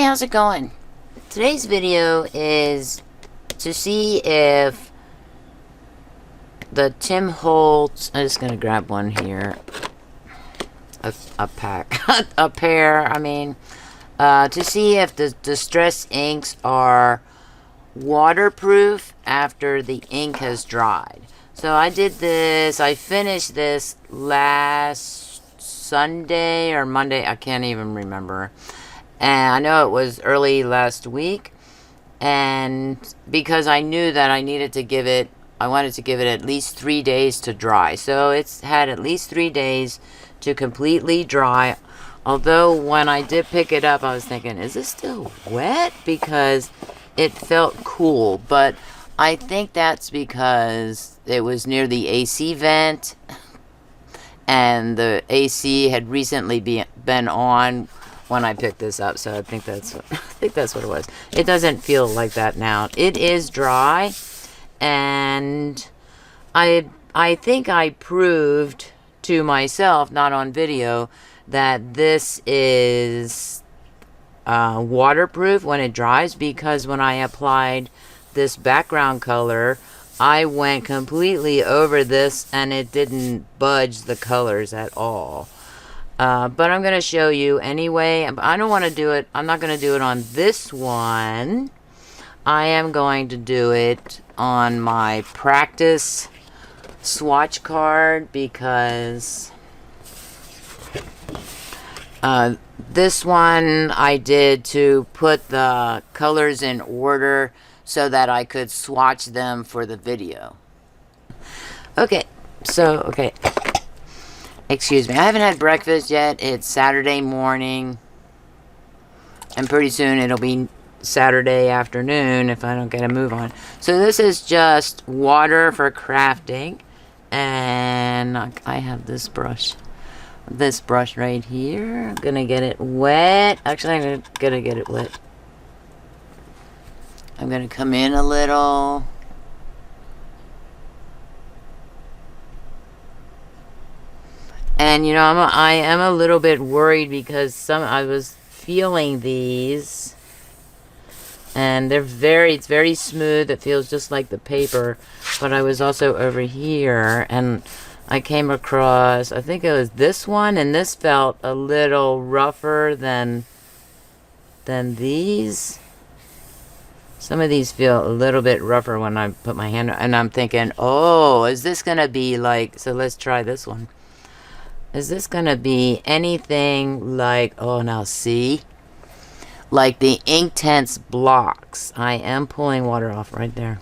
how's it going? Today's video is to see if the Tim Holtz, I'm just gonna grab one here, a pack, a pair, I mean, to see if the Distress inks are waterproof after the ink has dried. So I did this, I finished this last Sunday or Monday, I can't even remember. And I know it was early last week, and because I knew that I wanted to give it at least 3 days to dry. So it's had at least 3 days to completely dry. Although when I did pick it up, I was thinking, is this still wet? Because it felt cool, but I think that's because it was near the AC vent, and the AC had recently been on when I picked this up, so I think that's what it was. It doesn't feel like that now. It is dry, and I think I proved to myself, not on video, that this is waterproof when it dries, because when I applied this background color, I went completely over this and it didn't budge the colors at all. But I'm going to show you anyway. I don't want to do it. I'm not going to do it on this one. I am going to do it on my practice swatch card, because this one I did to put the colors in order so that I could swatch them for the video. Okay, so, okay. Excuse me, I haven't had breakfast yet. It's Saturday morning, and pretty soon it'll be Saturday afternoon if I don't get a move on. So this is just water for crafting, and I have this brush right here. I'm gonna get it wet. Actually, I'm gonna get it wet. I'm gonna come in a little. And you know, I am a little bit worried because I was feeling these, and it's very smooth. It feels just like the paper. But I was also over here, and I came across, I think it was this one, and this felt a little rougher than these. Some of these feel a little bit rougher when I put my hand, and I'm thinking, oh, is this gonna be like, so let's try this one. Is this gonna be anything like, oh, now see, like the Inktense blocks? I am pulling water off right there.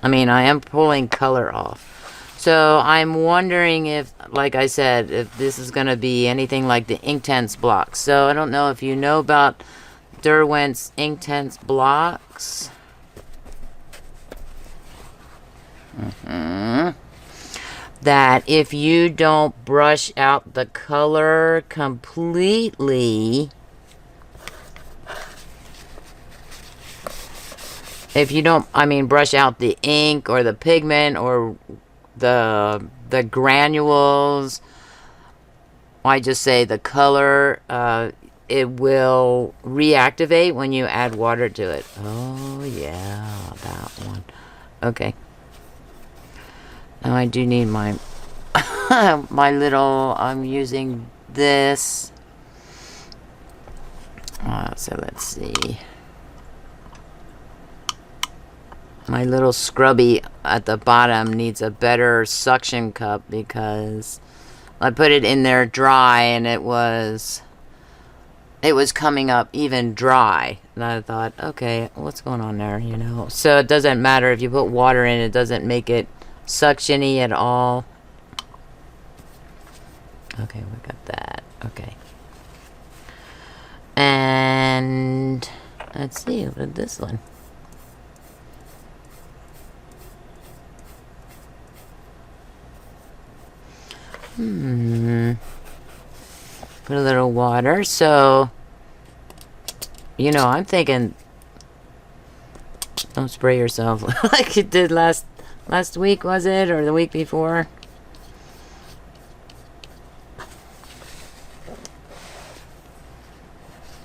I mean, I am pulling color off. So I'm wondering if, like I said, if this is gonna be anything like the Inktense blocks. So I don't know if you know about Derwent's Inktense blocks. That if you don't brush out the color completely, if you don't, I mean, brush out the ink or the pigment or the granules, I just say the color, it will reactivate when you add water to it. Oh yeah, that one. Okay. Now I do need my my little, I'm using this. So let's see. My little scrubby at the bottom needs a better suction cup because I put it in there dry and it was coming up even dry. And I thought, okay, what's going on there, you know? So it doesn't matter if you put water in, it doesn't make it suction-y at all. Okay, we got that. Okay. And let's see, what this one. Put a little water. So, you know, I'm thinking, don't spray yourself like you did last week, was it? Or the week before?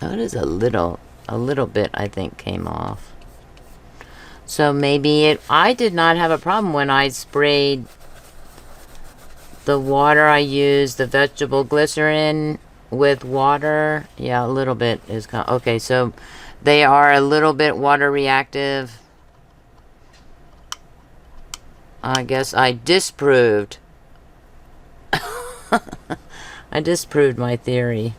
Oh, it is a little a little bit, I think, came off. So maybe I did not have a problem when I sprayed the water. I used the vegetable glycerin with water. Yeah, a little bit is okay, so they are a little bit water reactive. I guess I disproved. I disproved my theory.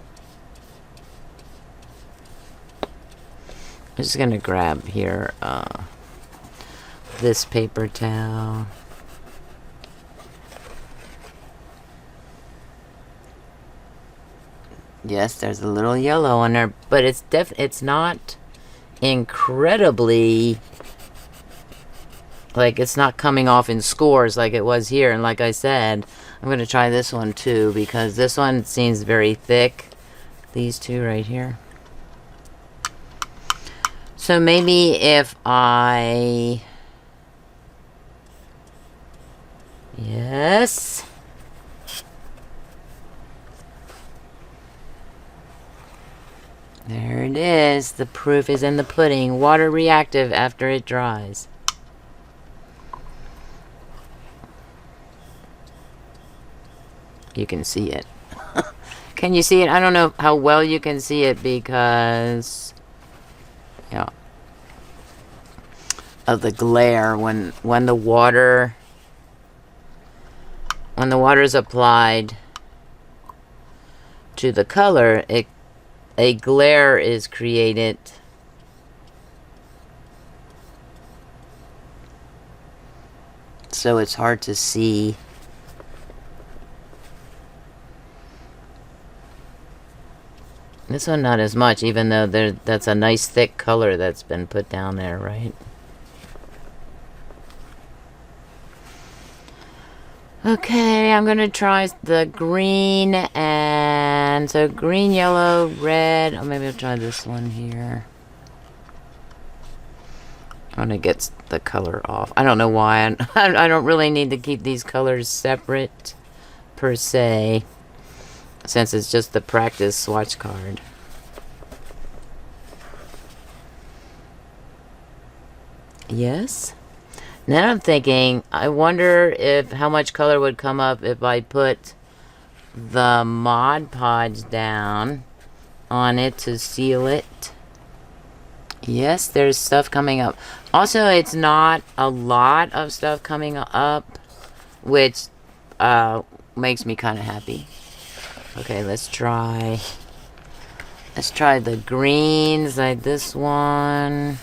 I'm just gonna grab here this paper towel. Yes, there's a little yellow on there, but it's not incredibly, like, it's not coming off in scores like it was here. And like I said, I'm going to try this one too, because this one seems very thick. These two right here. So maybe if I... Yes. There it is. The proof is in the pudding. Water reactive after it dries. You can see it. Can you see it? I don't know how well you can see it because, yeah, of the glare when the water is applied to the color, a glare is created. So it's hard to see. This one not as much, even though that's a nice thick color that's been put down there, right? Okay, I'm gonna try the green, and so green, yellow, red. Oh, maybe I'll try this one here. I want to get the color off. I don't know why. I don't really need to keep these colors separate, per se, since it's just the practice swatch card. Yes. Now I'm thinking, I wonder how much color would come up if I put the Mod Podge down on it to seal it. Yes, there's stuff coming up. Also, it's not a lot of stuff coming up, which makes me kind of happy. Okay, let's try the greens, like this one.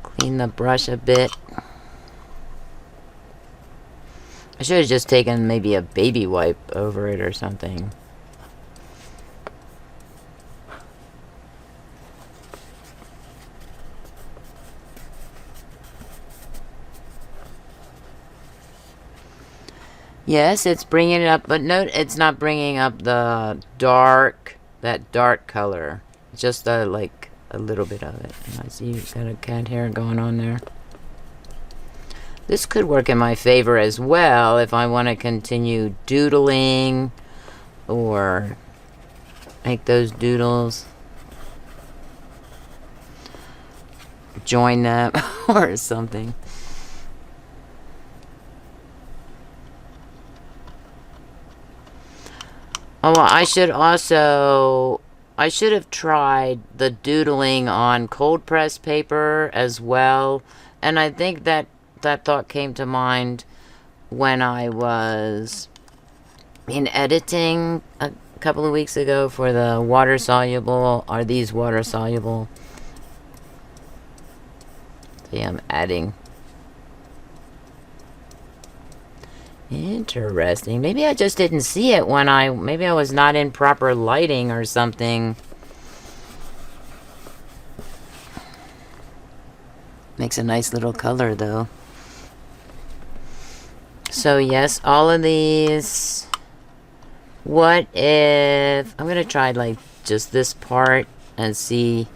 Clean the brush a bit. I should have just taken maybe a baby wipe over it or something. Yes, it's bringing it up, but note it's not bringing up that dark color. Just like a little bit of it. I see you've got a cat hair going on there. This could work in my favor as well if I want to continue doodling or make those doodles. Join them or something. Oh, well, I should have tried the doodling on cold press paper as well. And I think that thought came to mind when I was in editing a couple of weeks ago for the water soluble. Are these water soluble? See, I'm adding. Interesting. Maybe I just didn't see it when maybe I was not in proper lighting or something. Makes a nice little color though. So yes, all of these. What if I'm gonna try like just this part and see.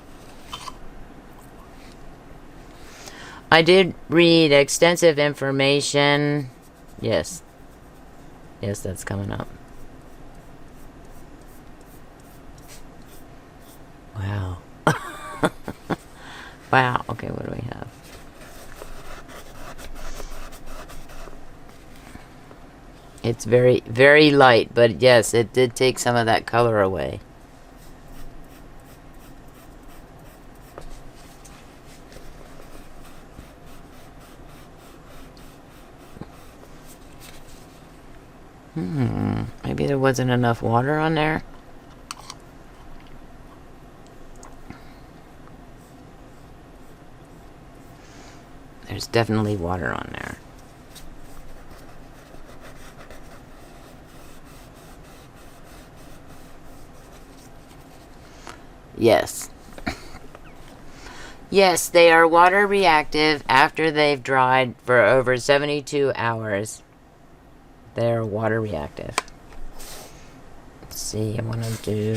I did read extensive information. Yes. Yes, that's coming up. Wow. Okay, what do we have? It's very, very light, but yes, it did take some of that color away. Maybe there wasn't enough water on there. There's definitely water on there. Yes. Yes, they are water reactive after they've dried for over 72 hours. They're water reactive. Let's see, I want to do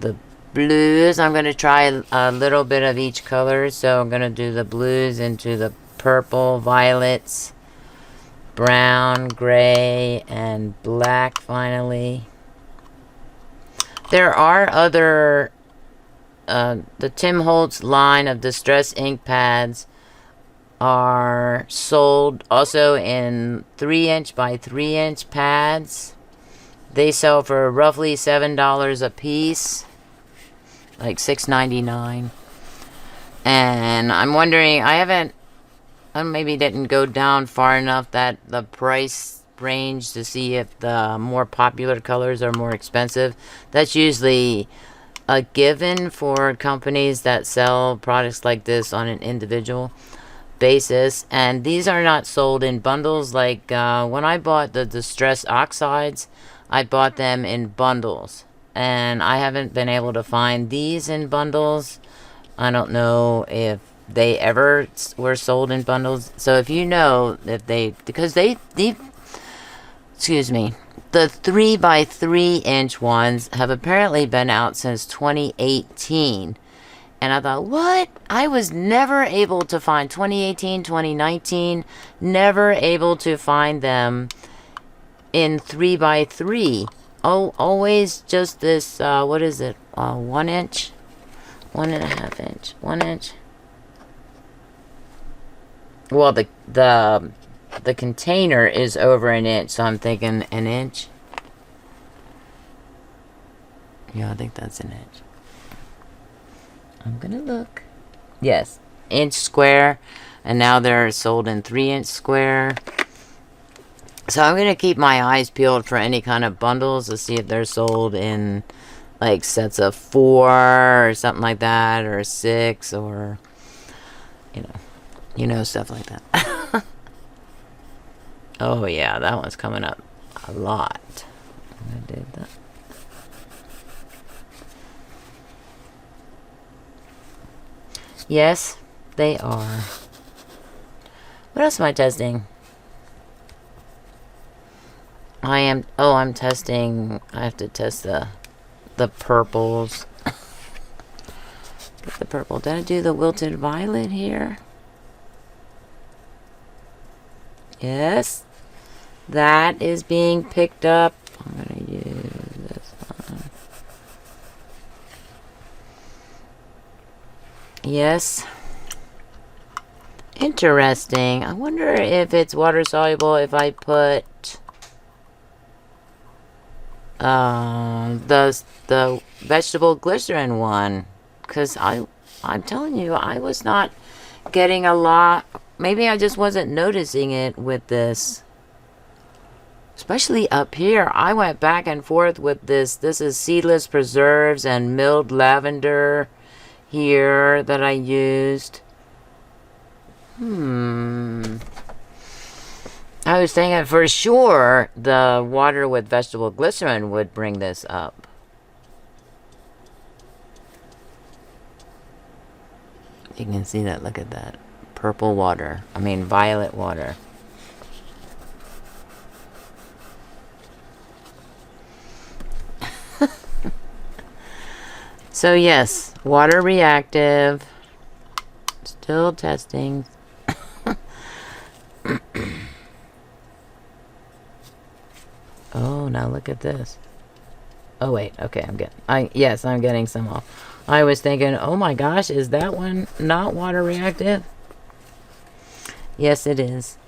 the blues. I'm going to try a little bit of each color. So I'm going to do the blues into the purple, violets, brown, gray, and black finally. There are other, the Tim Holtz line of Distress Ink Pads are sold also in 3" by 3" pads. They sell for roughly $7 a piece, like $6.99. And I'm wondering, I maybe didn't go down far enough that the price range to see if the more popular colors are more expensive. That's usually a given for companies that sell products like this on an individual basis, and these are not sold in bundles. Like when I bought the Distress Oxides, I bought them in bundles, and I haven't been able to find these in bundles. I don't know if they ever were sold in bundles. So if you know if they, because they excuse me, the 3 by 3" ones have apparently been out since 2018. And I thought, what? I was never able to find 2018, 2019, never able to find them in 3 by 3. Oh, always just this, what is it? 1 inch? 1.5 inch? 1 inch? Well, the container is over an inch, so I'm thinking an inch. Yeah, I think that's an inch. I'm gonna look. Yes, inch square, and now they're sold in 3" square. So I'm gonna keep my eyes peeled for any kind of bundles to see if they're sold in like sets of 4 or something like that, or 6, or you know, stuff like that. Oh yeah, that one's coming up a lot. I did that. Yes, they are. What else am I testing? I'm testing, I have to test the purples. Get the purple. Did I do the wilted violet here? Yes, that is being picked up. I'm going to use this one. Yes. Interesting. I wonder if it's water soluble if I put the vegetable glycerin one, because I'm telling you, I was not getting a lot. Maybe I just wasn't noticing it with this. Especially up here. I went back and forth with this. This is seedless preserves and milled lavender here that I used. I was thinking for sure the water with vegetable glycerin would bring this up. You can see that. Look at that. Purple water. I mean violet water. So yes, water reactive. Still testing. Oh, now look at this. Oh wait, okay, I'm getting some off. I was thinking, oh my gosh, is that one not water reactive? Yes, it is.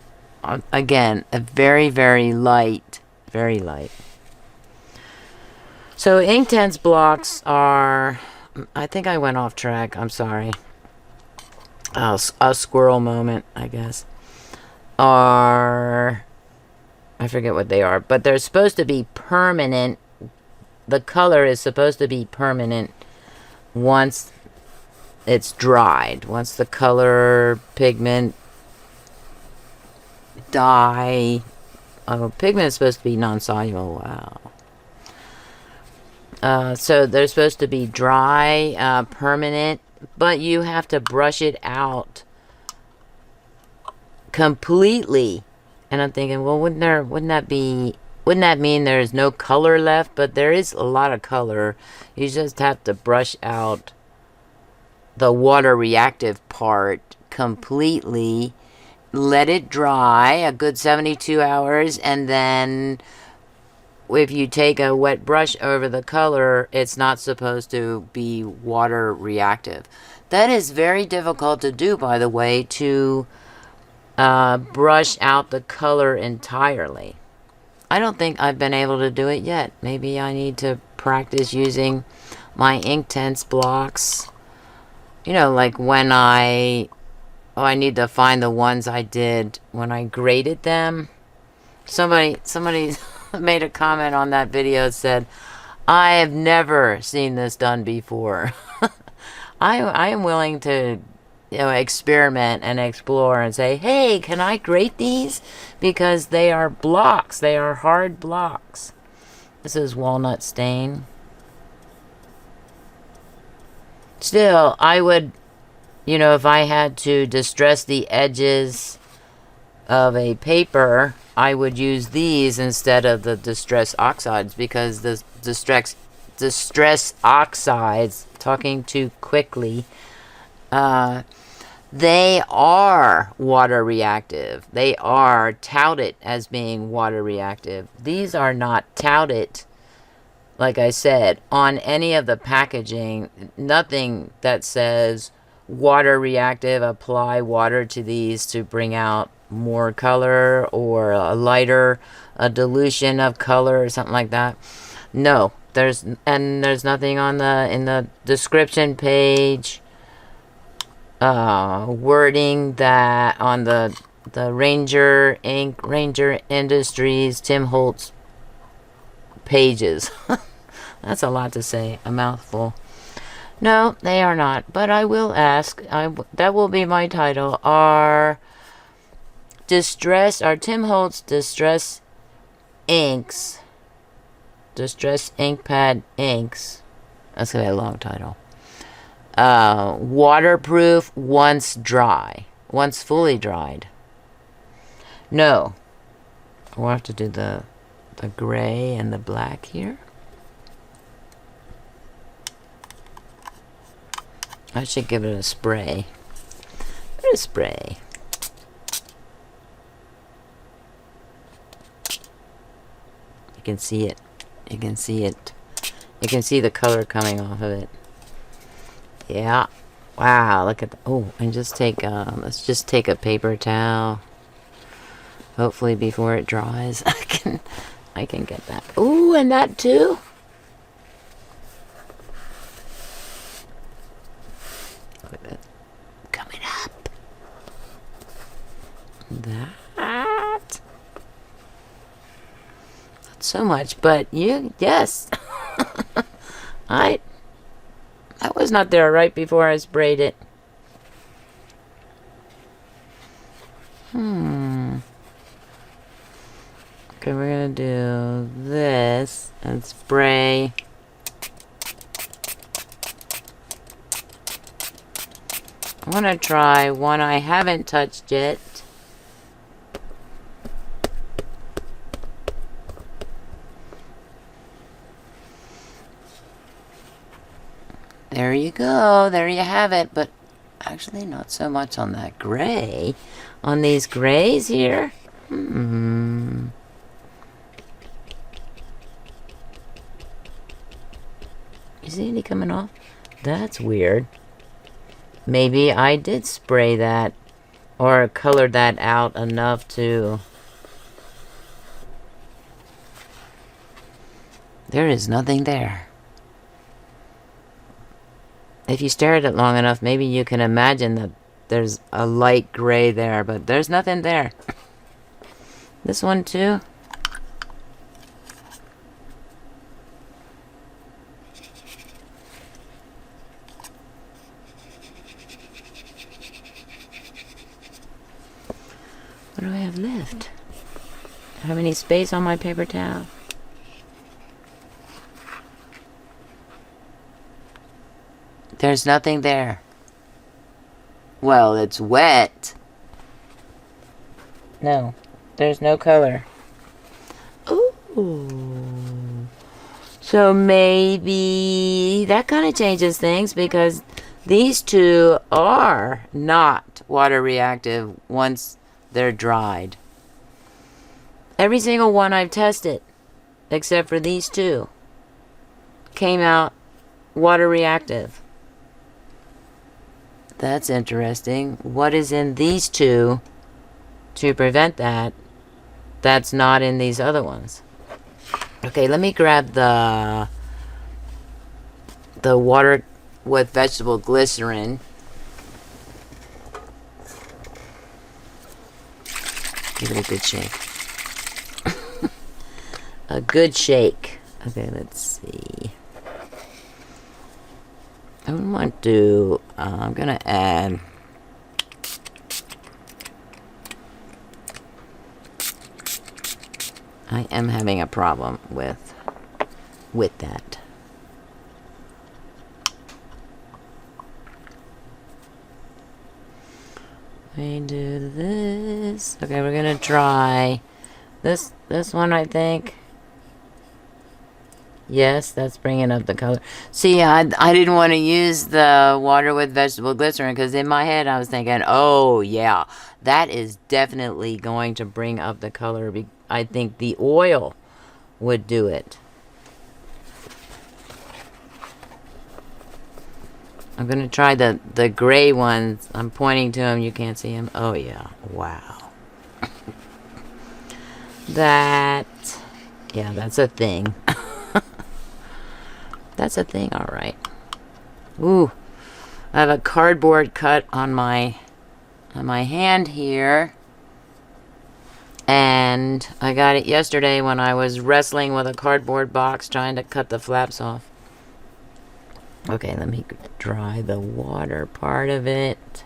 Again, a very, very light. Very light. So Inktense blocks are... I think I went off track. I'm sorry. A squirrel moment, I guess. Are... I forget what they are. But they're supposed to be permanent. The color is supposed to be permanent once it's dried. Once the color, pigment, dye... pigment is supposed to be non-soluble. Wow. So they're supposed to be dry, permanent, but you have to brush it out completely. And I'm thinking, well, wouldn't that mean there's no color left? But there is a lot of color. You just have to brush out the water reactive part completely. Let it dry a good 72 hours, and then if you take a wet brush over the color, it's not supposed to be water reactive. That is very difficult to do, by the way, to brush out the color entirely. I don't think I've been able to do it yet. Maybe I need to practice using my Inktense blocks. You know, like when I need to find the ones I did when I graded them. Somebody made a comment on that video, said, I have never seen this done before. I am willing to, you know, experiment and explore and say, hey, can I grade these? Because they are blocks. They are hard blocks. This is walnut stain. Still, I would, you know, if I had to distress the edges of a paper, I would use these instead of the Distress Oxides, because the Distress Oxides, talking too quickly, they are water reactive. They are touted as being water reactive. These are not touted, like I said, on any of the packaging. Nothing that says water reactive, apply water to these to bring out more color or a dilution of color or something like that. No, there's nothing on in the description page, wording that on the Ranger Industries, Tim Holtz pages. That's a lot to say, a mouthful. No, they are not, but I will ask, that will be my title, are Tim Holtz Distress Inks, Distress Ink Pad Inks, that's going to be a long title, waterproof once fully dried? No. We'll have to do the gray and the black here. I should give it a spray. You can see it. You can see it. You can see the color coming off of it. Yeah. Wow, look at that. Oh, and just take, let's just take a paper towel. Hopefully before it dries, I can get that. Ooh, and that too? Look at that. Coming up. That. Not so much, but yes. I was not there right before I sprayed it. Okay, we're gonna do this and spray. I want to try one I haven't touched yet. There you go. There you have it. But actually not so much on that gray. On these grays here. You see any coming off? That's weird. Maybe I did spray that or colored that out enough to... There is nothing there. If you stare at it long enough, maybe you can imagine that there's a light gray there, but there's nothing there. This one too. What do I have left? Have any space on my paper towel? There's nothing there. Well, it's wet. No, there's no color. Ooh. So maybe that kind of changes things, because these two are not water reactive once they're dried. Every single one I've tested, except for these two, came out water reactive. That's interesting. What is in these two to prevent that that's not in these other ones? Okay, let me grab the water with vegetable glycerin. Give it a good shake. A good shake. Okay, let's see. I want to, I'm going to add I am having a problem with that. We do this. Okay, we're going to try this one, I think. Yes, that's bringing up the color. See, I didn't want to use the water with vegetable glycerin because in my head I was thinking, oh yeah, that is definitely going to bring up the color. I think the oil would do it. I'm going to try the gray ones. I'm pointing to them. You can't see them. Oh yeah, wow. Yeah, that's a thing. That's a thing, alright. Ooh. I have a cardboard cut on my hand here. And I got it yesterday when I was wrestling with a cardboard box trying to cut the flaps off. Okay, let me dry the water part of it.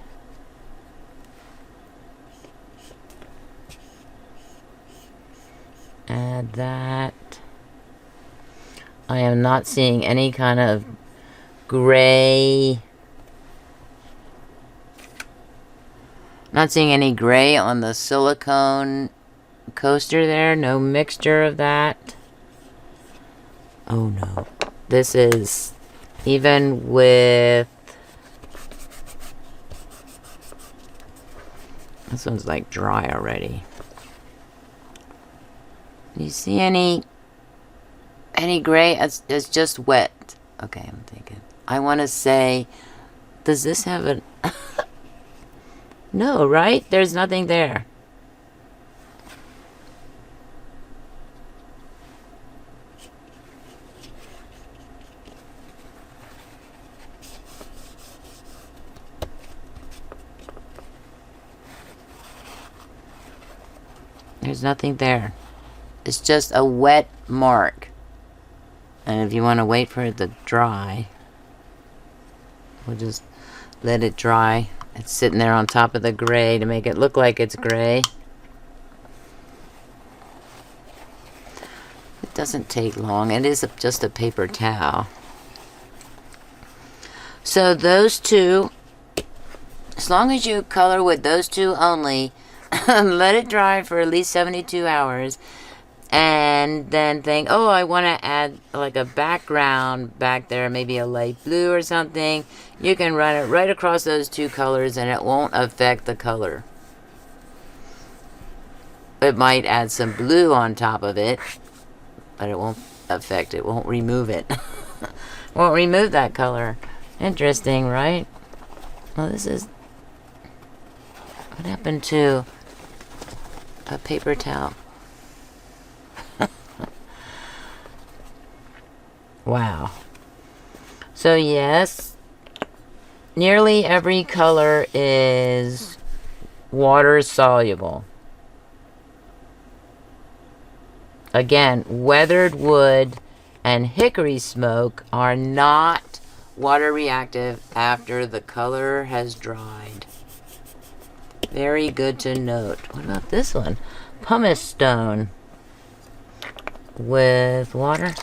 Add that. I am not seeing any kind of gray. Not seeing any gray on the silicone coaster there. No mixture of that. Oh no. This is, even with, this one's like dry already. Do you see any gray? It's just wet. Okay, I'm thinking. I want to say, does this have a... No, right? There's nothing there. There's nothing there. It's just a wet mark. And if you want to wait for it to dry, we'll just let it dry. It's sitting there on top of the gray to make it look like it's gray. It doesn't take long. It is just a paper towel. So those two, as long as you color with those two only, let it dry for at least 72 hours. And then think, oh, I want to add like a background back there, maybe a light blue or something. You can run it right across those two colors and it won't affect the color. It might add some blue on top of it, but it won't affect it, won't remove it. Won't remove that color. Interesting, right? Well, this is... What happened to a paper towel? Wow. So yes, nearly every color is water soluble. Again, weathered wood and hickory smoke are not water reactive after the color has dried. Very good to note. What about this one? Pumice stone with water.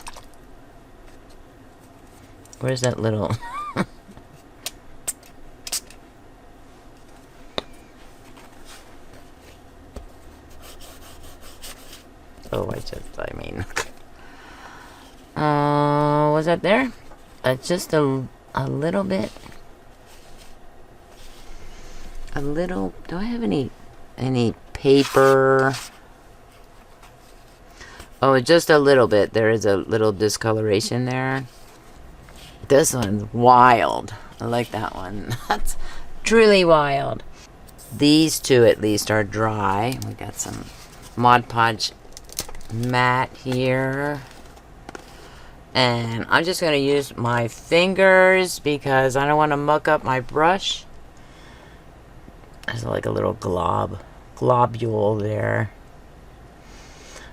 Where's that little... I mean... was that there? Just a little bit. A little... Do I have any paper? Oh, just a little bit. There is a little discoloration there. This one's wild. I like that one. That's truly wild. These two at least are dry. We got some Mod Podge Matte here. And I'm just going to use my fingers because I don't want to muck up my brush. There's like a little globule there.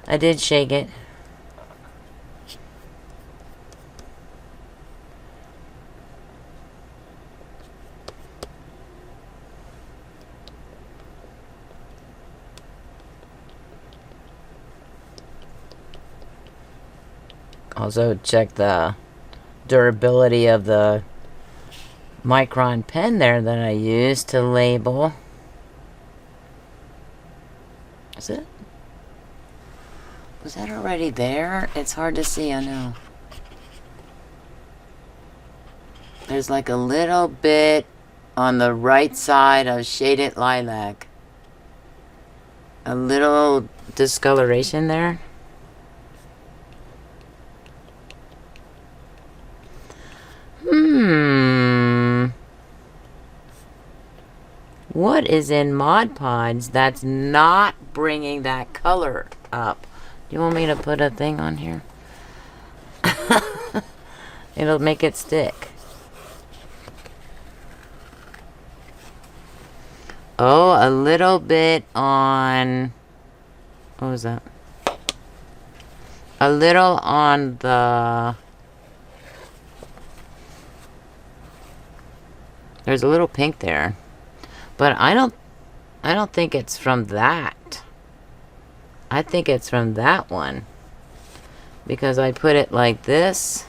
I did shake it. Also check the durability of the micron pen there that I used to label. Is it? Was that already there? It's hard to see, I know. There's like a little bit on the right side of shaded lilac. A little discoloration there. What is in Mod Podge that's not bringing that color up? Do you want me to put a thing on here? It'll make it stick. Oh, a little bit on... What was that? A little on the... There's a little pink there. But I don't think it's from that. I think it's from that one. Because I put it like this.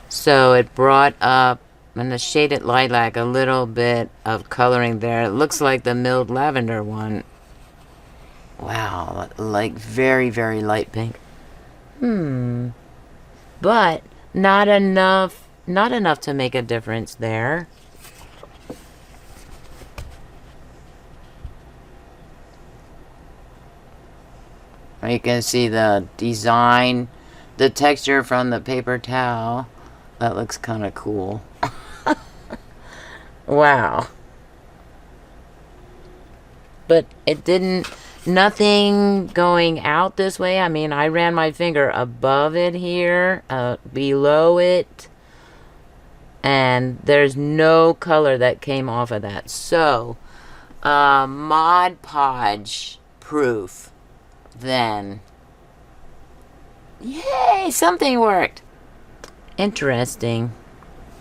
So it brought up in the shaded lilac a little bit of coloring there. It looks like the milled lavender one. Wow, like very, very light pink. But not enough to make a difference there. You can see the design, the texture from the paper towel. That looks kind of cool. Wow. But it didn't, nothing going out this way. I mean, I ran my finger above it here, below it. And there's no color that came off of that. So, Mod Podge proof. Then, yay, something worked. Interesting.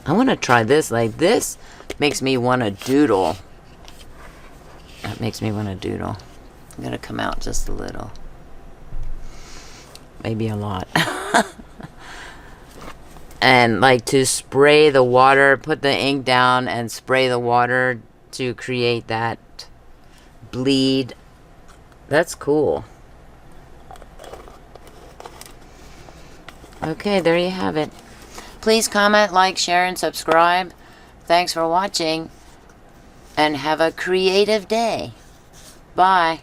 I want to try this. Like, this makes me want to doodle. That makes me want to doodle. I'm going to come out just a little. Maybe a lot. And like to spray the water, put the ink down and spray the water to create that bleed. That's cool. Okay, there you have it. Please comment, like, share, and subscribe. Thanks for watching, and have a creative day. Bye.